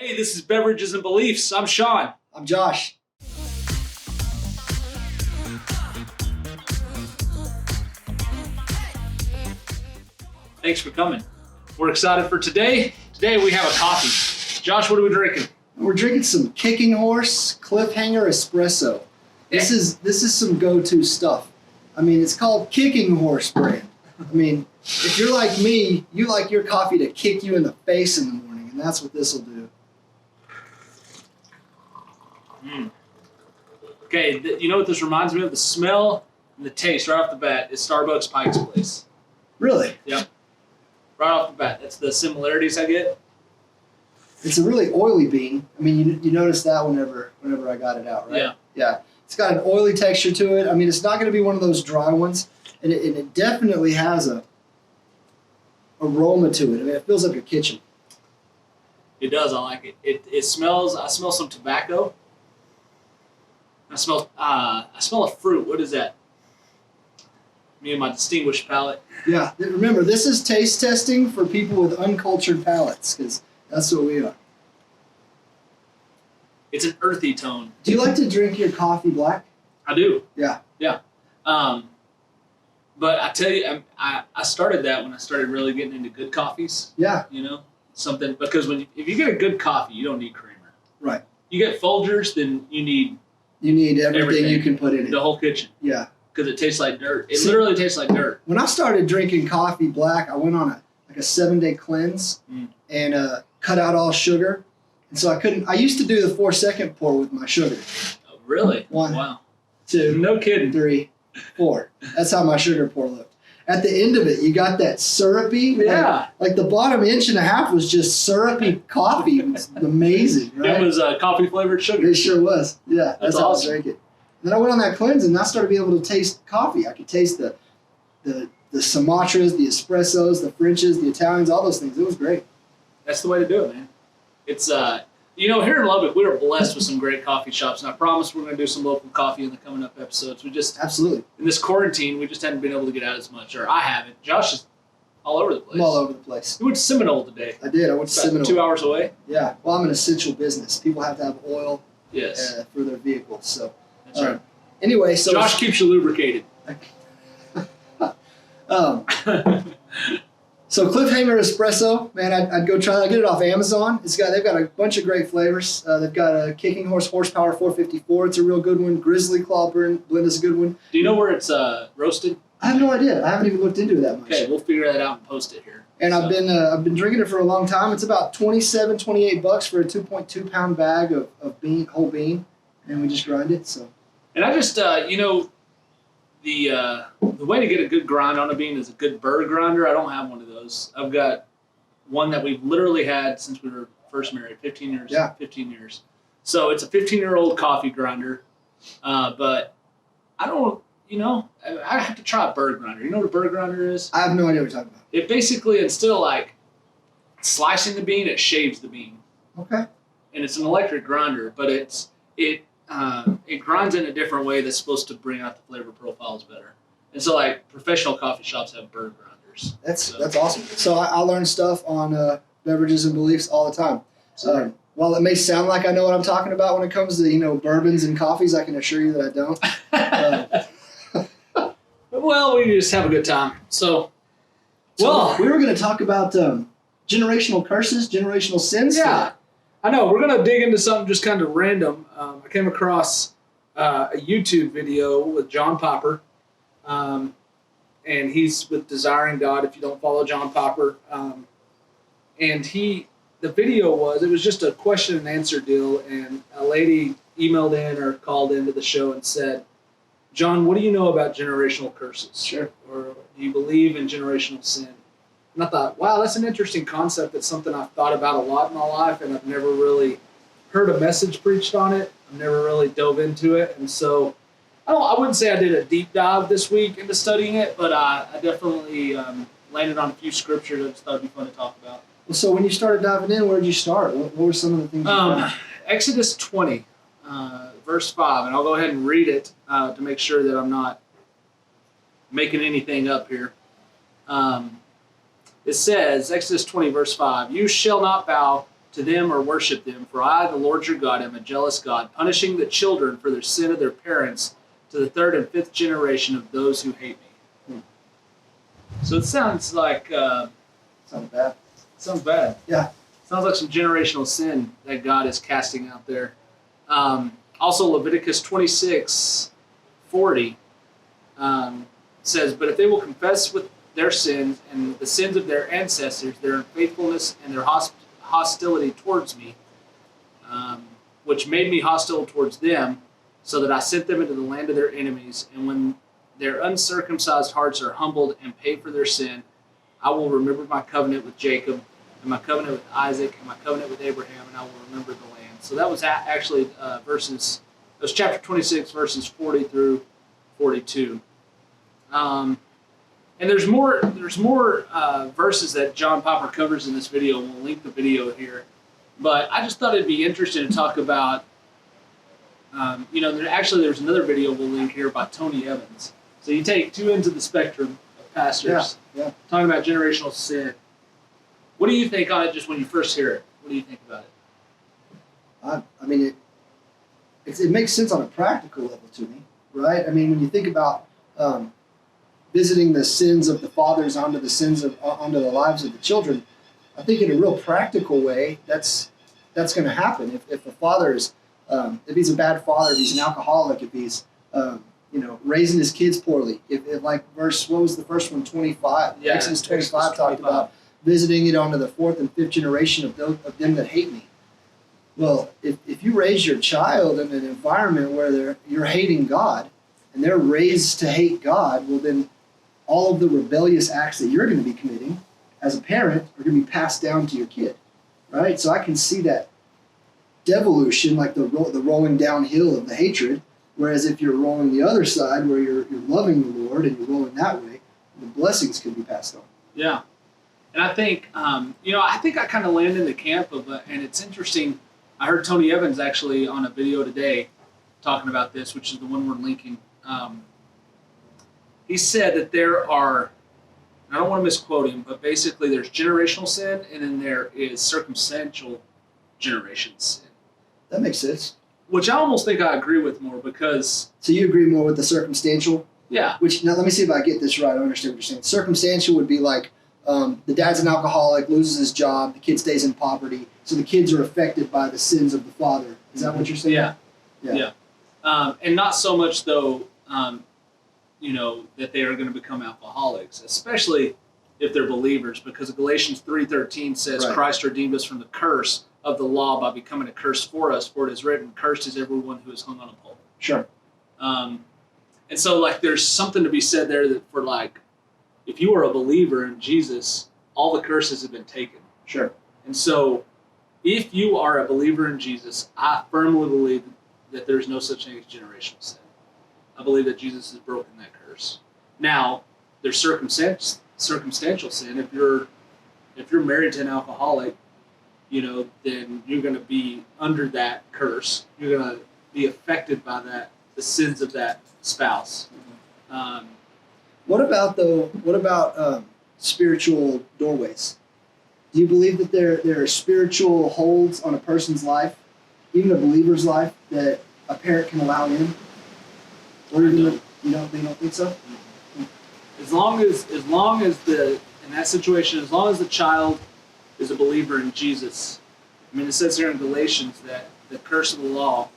Hey, this is Beverages and Beliefs. I'm Sean. I'm Josh. Thanks for coming. We're excited for today. Today we have a coffee. Josh, what are we drinking? We're drinking some Kicking Horse Cliffhanger Espresso. This is some go-to stuff. I mean, it's called Kicking Horse brand. I mean, if you're like me, you like your coffee to kick you in the face in the morning, and that's what this will do. Okay, you know what this reminds me of? The smell and the taste right off the bat is Starbucks Pike's Place. Really? Yep. Right off the bat. That's the similarities I get. It's a really oily bean. I mean, you notice that whenever I got it out, right? Yeah. Yeah. It's got an oily texture to it. I mean, it's not going to be one of those dry ones, and it definitely has a aroma to it. I mean, it fills up your kitchen. It does. I like it. It smells. I smell some tobacco. I smell a fruit. What is that? Me and my distinguished palate. Yeah. Remember, this is taste testing for people with uncultured palates, because that's what we are. It's an earthy tone. Do you like to drink your coffee black? I do. Yeah. Yeah. But I tell you, I started that when I started really getting into good coffees. Yeah. You know, something because if you get a good coffee, you don't need creamer. Right. You get Folgers, then you need everything you can put in it. The whole kitchen. Yeah. Because it tastes like dirt. It literally tastes like dirt. When I started drinking coffee black, I went on a 7-day cleanse and cut out all sugar. And so I used to do the 4-second pour with my sugar. Oh, really? 1, wow. 2, no kidding. 3, 4. That's how my sugar pour looked. At the end of it, you got that syrupy. Yeah. Like the bottom inch and a half was just syrupy coffee. It was amazing, right? It was coffee flavored sugar. It sure was. Yeah, that's how awesome. I drank it. And then I went on that cleanse and I started being able to taste coffee. I could taste the Sumatras, the espressos, the Frenches, the Italians, all those things. It was great. That's the way to do it, man. It's here in Lubbock, we are blessed with some great coffee shops, and I promise we're going to do some local coffee in the coming up episodes. We just absolutely in this quarantine, we just haven't been able to get out as much, or I haven't. Josh is all over the place. I'm all over the place. You went to Seminole today. I did. I went to Seminole. 2 hours away. Yeah. Well, I'm an essential business. People have to have oil. Yes. For their vehicles. So. That's right. Anyway, so Josh keeps you lubricated. So Cliffhanger Espresso, man, I'd go try that. I get it off Amazon. They've got a bunch of great flavors. They've got a Kicking Horse Horsepower 454. It's a real good one. Grizzly Claw blend is a good one. Do you know where it's roasted? I have no idea. I haven't even looked into it that much. Okay, we'll figure that out and post it here. And I've been drinking it for a long time. It's about $28 for a 2.2 pound bag of whole bean, and we just grind it. So. And I just the way to get a good grind on a bean is a good burr grinder. I don't have one of those. I've got one that we've literally had since we were first married, 15 years. Yeah. 15 years. So it's a 15-year-old coffee grinder, but I don't. I have to try a burr grinder. You know what a burr grinder is? I have no idea what you're talking about. It basically, instead of like slicing the bean, it shaves the bean. Okay. And it's an electric grinder, but it grinds in a different way that's supposed to bring out the flavor profiles better. And so, like, professional coffee shops have burr grinders. That's awesome. So I learn stuff on Beverages and Beliefs all the time. While it may sound like I know what I'm talking about when it comes to bourbons and coffees, I can assure you that I don't. Well, we just have a good time. So we were going to talk about generational curses, generational sins. Yeah, I know. We're going to dig into something just kind of random. I came across a YouTube video with John Popper, and he's with Desiring God, if you don't follow John Popper. And the video was just a question and answer deal, and a lady emailed in or called into the show and said, John, what do you know about generational curses? Sure. Or do you believe in generational sin? And I thought, wow, that's an interesting concept. It's something I've thought about a lot in my life, and I've never really heard a message preached on it. I've never really dove into it. And so I wouldn't say I did a deep dive this week into studying it, but I definitely landed on a few scriptures I just thought it'd be fun to talk about. Well, so when you started diving in, where did you start? What were some of the things you found? Exodus 20. Verse 5, and I'll go ahead and read it to make sure that I'm not making anything up here. It says, Exodus 20, verse 5, "You shall not bow to them or worship them, for I, the Lord your God, am a jealous God, punishing the children for their sin of their parents to the third and fifth generation of those who hate me. So it sounds like Sounds bad. sounds bad. Yeah. Sounds like some generational sin that God is casting out there. Also, Leviticus 26:40 says, "But if they will confess with their sins and the sins of their ancestors, their unfaithfulness and their hostility towards me, which made me hostile towards them, so that I sent them into the land of their enemies, and when their uncircumcised hearts are humbled and pay for their sin, I will remember my covenant with Jacob, and my covenant with Isaac, and my covenant with Abraham, and I will remember the land." So that was actually verses. It was chapter 26, verses 40 through 42. And there's more verses that John Popper covers in this video, and we'll link the video here. But I just thought it'd be interesting to talk about. There's another video we'll link here by Tony Evans. So you take two ends of the spectrum of pastors talking about generational sin. What do you think on it just when you first hear it? What do you think about it? I mean, it makes sense on a practical level to me, right? I mean, when you think about visiting the sins of the fathers onto the lives of the children, I think in a real practical way, that's going to happen. If the father is, if he's a bad father, if he's an alcoholic, if he's raising his kids poorly, if like what was the first one, 25? Yeah, Exodus 25 talked about visiting it onto the fourth and fifth generation of them that hate me. Well, if you raise your child in an environment where you're hating God and they're raised to hate God, well then all of the rebellious acts that you're going to be committing as a parent are going to be passed down to your kid, right? So I can see that devolution, like the rolling downhill of the hatred, whereas if you're rolling the other side where you're loving the Lord and you're rolling that way, the blessings can be passed on. Yeah. And I think, I kind of land in the camp of, and it's interesting, I heard Tony Evans actually on a video today talking about this, which is the one we're linking. He said that there are, I don't want to misquote him, but basically there's generational sin and then there is circumstantial generation sin. That makes sense. Which I almost think I agree with more because... So you agree more with the circumstantial? Yeah. Which, now let me see if I get this right, I understand what you're saying. Circumstantial would be like, the dad's an alcoholic, loses his job, the kid stays in poverty, so the kids are affected by the sins of the father. Is that what you're saying? Yeah. And not so much, though, that they are going to become alcoholics, especially if they're believers, because Galatians 3:13 says, Right. Christ redeemed us from the curse of the law by becoming a curse for us, for it is written, cursed is everyone who is hung on a pole. Sure. And so, there's something to be said there that for, if you are a believer in Jesus, all the curses have been taken. Sure. And so, if you are a believer in Jesus, I firmly believe that there's no such thing as generational sin. I believe that Jesus has broken that curse. Now, there's circumstantial sin. If you're married to an alcoholic, then you're going to be under that curse. You're going to be affected by that, the sins of that spouse. What about spiritual doorways? Do you believe that there are spiritual holds on a person's life, even a believer's life, that a parent can allow in? Or you don't think so? As long as in that situation, as long as the child is a believer in Jesus, it says here in Galatians that the curse of the law,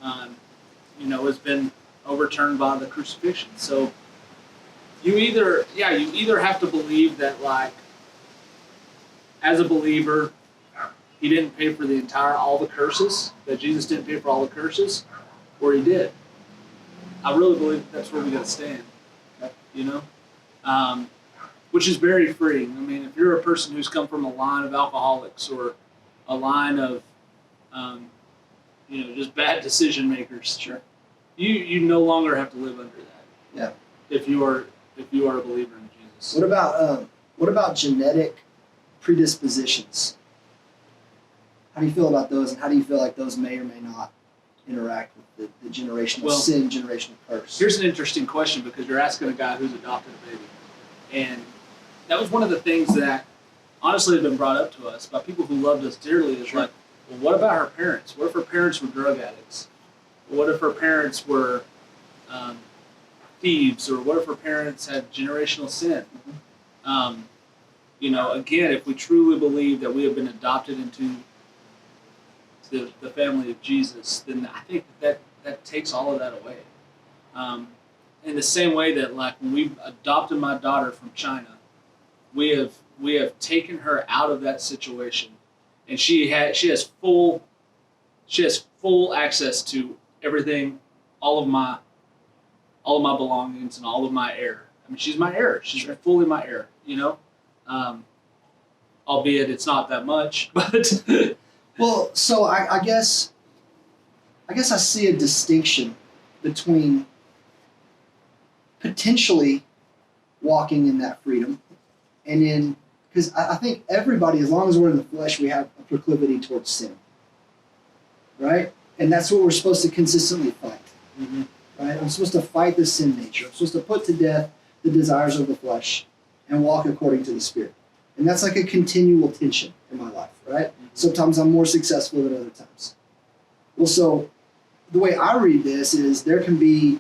has been overturned by the crucifixion. So you either have to believe that as a believer, he didn't pay for all the curses, that Jesus didn't pay for all the curses, or he did. I really believe that's where we got to stand, which is very freeing. If you're a person who's come from a line of alcoholics or a line of, just bad decision makers, sure, you no longer have to live under that. Yeah. If you are a believer in Jesus. What about genetic predispositions? How do you feel about those, and how do you feel like those may or may not interact with the generational sin, generational curse? Here's an interesting question, because you're asking a guy who's adopted a baby. And that was one of the things that honestly have been brought up to us by people who loved us dearly is Sure. like, well, what about her parents? What if her parents were drug addicts? What if her parents were thieves? Or what if her parents had generational sin? Again, if we truly believe that we have been adopted into the family of Jesus, then I think that takes all of that away. In the same way that, like, when we adopted my daughter from China, we have taken her out of that situation, and she has full access to everything, all of my belongings and all of my heir. I mean, she's my heir. She's fully my heir. Albeit it's not that much, but Well, so I guess I see a distinction between potentially walking in that freedom and in, because I think everybody, as long as we're in the flesh, we have a proclivity towards sin, right? And that's what we're supposed to consistently fight, right? I'm supposed to fight the sin nature. I'm supposed to put to death the desires of the flesh and walk according to the Spirit. And that's like a continual tension in my life, right? Sometimes I'm more successful than other times. Well, so the way I read this is there can be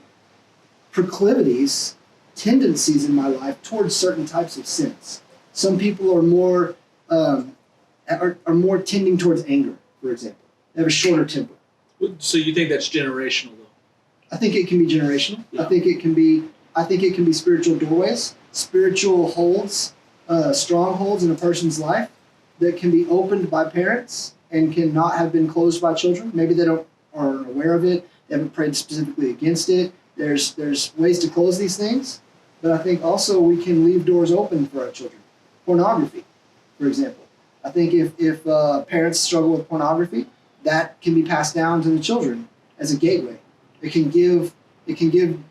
proclivities, tendencies in my life towards certain types of sins. Some people are more more tending towards anger, for example. They have a shorter temper. So you think that's generational, though? I think it can be generational. Yeah. I think it can be spiritual doorways, spiritual holds, strongholds in a person's life that can be opened by parents and can not have been closed by children. Maybe they aren't aware of it. They haven't prayed specifically against it. There's ways to close these things, but I think also we can leave doors open for our children. Pornography, for example. I think if parents struggle with pornography, that can be passed down to the children as a gateway. It can give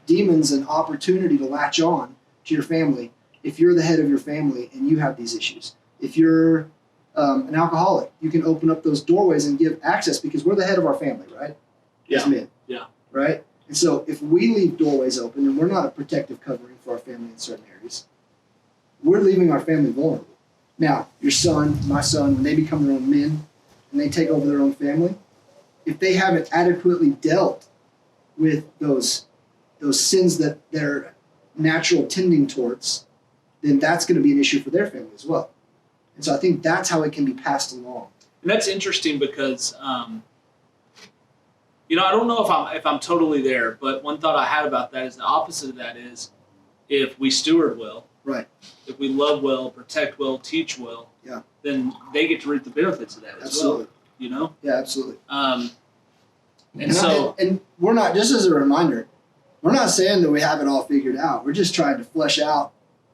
demons an opportunity to latch on to your family if you're the head of your family and you have these issues. If you're an alcoholic, you can open up those doorways and give access because we're the head of our family, right? Yeah. As men. Yeah. Right? And so if we leave doorways open and we're not a protective covering for our family in certain areas, we're leaving our family vulnerable. Now, your son, my son, when they become their own men and they take over their own family, if they haven't adequately dealt with those sins that they're natural tending towards, then that's going to be an issue for their family as well. And so I think that's how it can be passed along. And that's interesting because, I don't know if I'm totally there, but one thought I had about that is the opposite of that is if we steward well, Right. if we love well, protect well, teach well, Yeah. then they get to reap the benefits of that as Absolutely. well. Yeah, absolutely. And we're not, just as a reminder, we're not saying that we have it all figured out. We're just trying to flesh out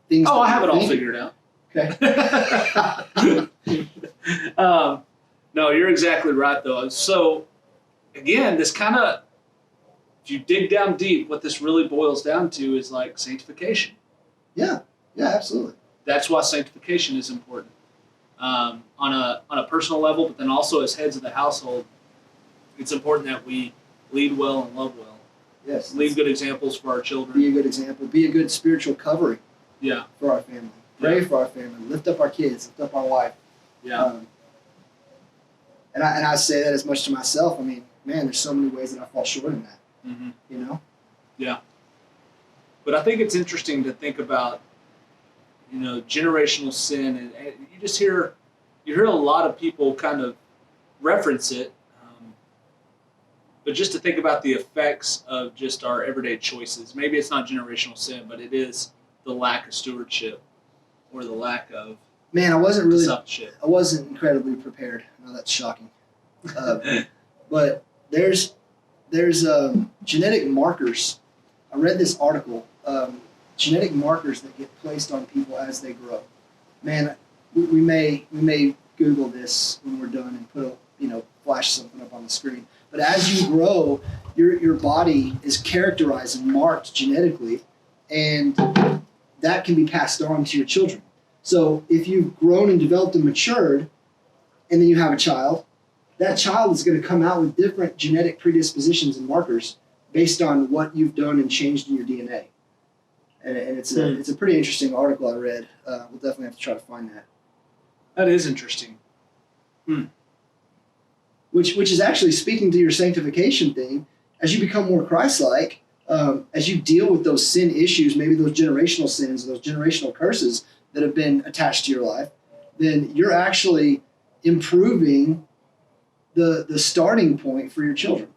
things. I have it all think. figured out. Okay. No, you're exactly right, though. So, again, this kind of, if you dig down deep, what this really boils down to is like sanctification. Yeah, absolutely. That's why sanctification is important on a personal level, but then also as heads of the household, it's important that we lead well and love well. Yes. Lead good examples for our children. Be a good example. Be a good spiritual covering. Yeah. For our family. Pray for our family. Lift up our kids. Lift up our wife. Yeah. And I say that as much to myself. I mean, man, there's so many ways that I fall short in that. Mm-hmm. You know? Yeah. But I think it's interesting to think about, generational sin, and you just hear a lot of people kind of reference it, but just to think about the effects of just our everyday choices. Maybe it's not generational sin, but it is the lack of stewardship or the lack of Man, I wasn't incredibly prepared. I know that's shocking. But there's genetic markers. I read this article. Genetic markers that get placed on people as they grow. Man, we may Google this when we're done and flash something up on the screen. But as you grow, your body is characterized and marked genetically, and that can be passed on to your children. So if you've grown and developed and matured, and then you have a child, that child is going to come out with different genetic predispositions and markers based on what you've done and changed in your DNA. And it's a pretty interesting article I read. We'll definitely have to try to find that. That is interesting. Which is actually speaking to your sanctification thing. As you become more Christ-like, as you deal with those sin issues, maybe those generational sins, those generational curses that have been attached to your life, then you're actually improving the starting point for your children.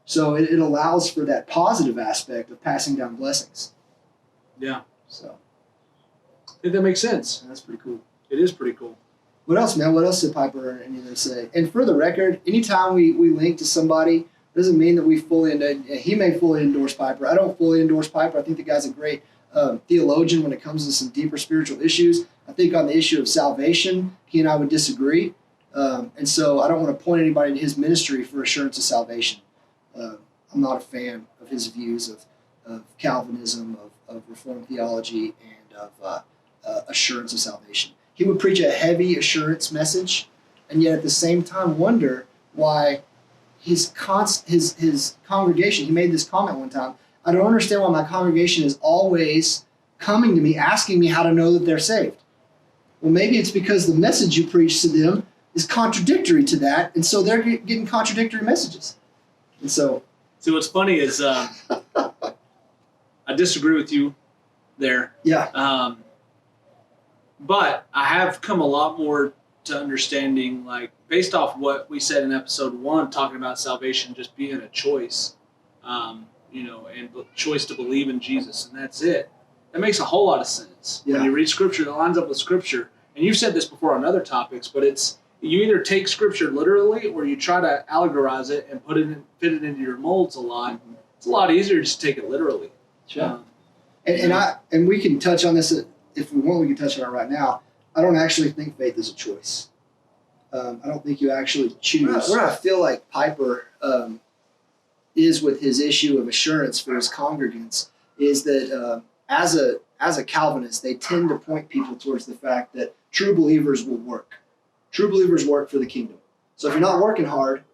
So it allows for that positive aspect of passing down blessings. Yeah. So I think that makes sense. that's pretty cool. It is pretty cool. What else, man? What else did Piper and anything say? And for the record, anytime we link to somebody, doesn't mean that we he may fully endorse Piper. I don't fully endorse Piper. I think the guy's a great theologian when it comes to some deeper spiritual issues. I think on the issue of salvation, he and I would disagree. And so I don't want to point anybody to his ministry for assurance of salvation. I'm not a fan of his views of Calvinism, of Reformed theology, and of assurance of salvation. He would preach a heavy assurance message, and yet at the same time wonder why his congregation, he made this comment one time, I don't understand why my congregation is always coming to me, asking me how to know that they're saved. Well, maybe it's because the message you preach to them is contradictory to that, and so they're getting contradictory messages. And so... See, what's funny is I disagree with you there. Yeah. But I have come a lot more to understanding, like, based off what we said in episode 1, talking about salvation just being a choice, and choice to believe in Jesus, and that's it. That makes a whole lot of sense. Yeah. When you read Scripture, that lines up with Scripture. And you've said this before on other topics, but it's you either take Scripture literally or you try to allegorize it and fit it into your molds a lot. It's a lot easier just to take it literally. Sure. And we can touch on this if we want. We can touch on it right now. I don't actually think faith is a choice. I don't think you actually choose. Where I feel like Piper is with his issue of assurance for his congregants is that as a Calvinist, they tend to point people towards the fact that true believers will work. True believers work for the kingdom. So if you're not working hard,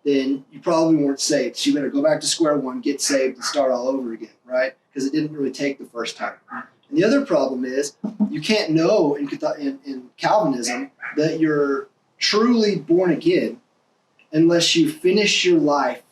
then you probably weren't saved. So you better go back to square one, get saved, and start all over again, right? Because it didn't really take the first time. And the other problem is you can't know in Calvinism that you're truly born again unless you finish your life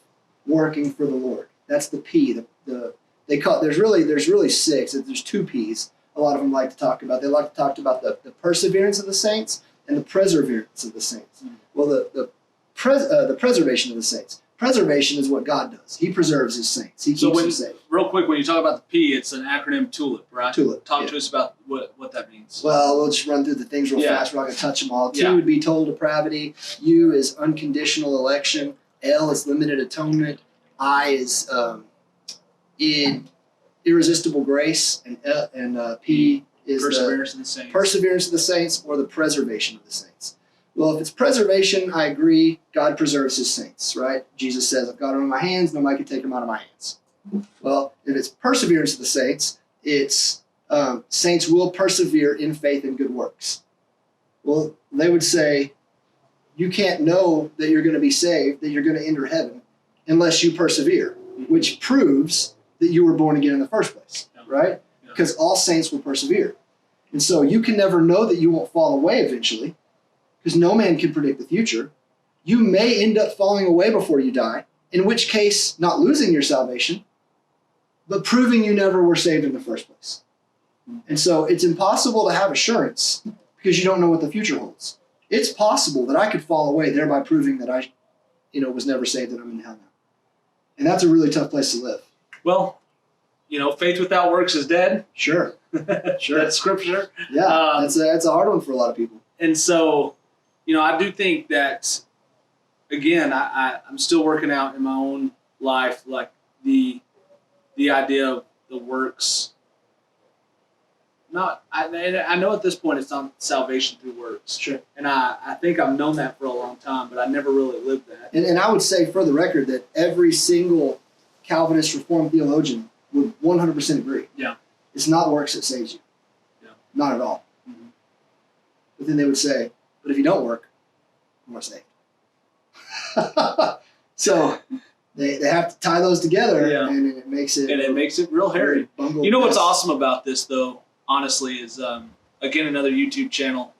working for the Lord. That's the P. There's really 6. There's 2 P's. A lot of them like to talk about. They like to talk about the perseverance of the saints and the perseverance of the saints. Well, the preservation of the saints. Preservation is what God does. He preserves his saints. He keeps them safe. Real quick, when you talk about the P, it's an acronym TULIP, right? TULIP. Talk to us about what that means. Well, we'll just run through the things real fast. We're not going to touch them all. T would be total depravity. U is unconditional election. L is limited atonement. I is in irresistible grace. And P is perseverance of the saints. Perseverance of the saints or the preservation of the saints. Well, if it's preservation, I agree. God preserves his saints, right? Jesus says, I've got them in my hands. Nobody can take them out of my hands. Well, if it's perseverance of the saints, it's saints will persevere in faith and good works. Well, they would say, you can't know that you're going to be saved, that you're going to enter heaven, unless you persevere, which proves that you were born again in the first place, right? Because all saints will persevere. And so you can never know that you won't fall away eventually, because no man can predict the future. You may end up falling away before you die, in which case not losing your salvation, but proving you never were saved in the first place. And so it's impossible to have assurance because you don't know what the future holds. It's possible that I could fall away, thereby proving that I was never saved and I'm in hell now. And that's a really tough place to live. Well, faith without works is dead. Sure. That's Scripture. Yeah, that's a hard one for a lot of people. And so, I do think that, again, I'm still working out in my own life, like the idea of the works. I know at this point it's not salvation through works. Sure. And I think I've known that for a long time, but I never really lived that. And I would say, for the record, that every single Calvinist Reformed theologian would 100% agree. Yeah. It's not works that saves you. Yeah. Not at all. Mm-hmm. But then they would say, but if you don't work, you are saved. So they have to tie those together, and it makes it real hairy. What's awesome about this, though, honestly, is again another YouTube channel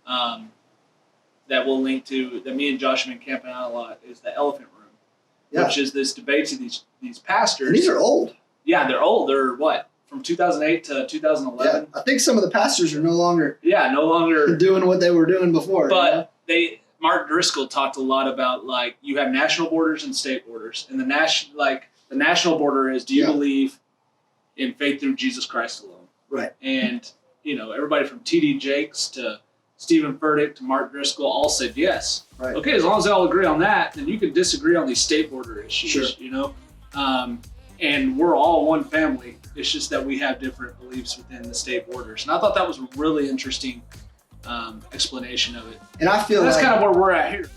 that we'll link to, that me and Josh have been camping out a lot, is the Elephant Room, which is this debate to these pastors. And these are old. Yeah, they're old. They're what, from 2008 to 2011? Yeah, I think some of the pastors are no longer doing what they were doing before. But Mark Driscoll talked a lot about, like, you have national borders and state borders, and the national border is, do you believe in faith through Jesus Christ alone? Right. And everybody from T.D. Jakes to Stephen Furtick to Mark Driscoll all said yes. Right. Okay, as long as they all agree on that, then you can disagree on these state border issues. Sure. And we're all one family. It's just that we have different beliefs within the state borders. And I thought that was a really interesting explanation of it. And I feel that's like kind of where we're at here.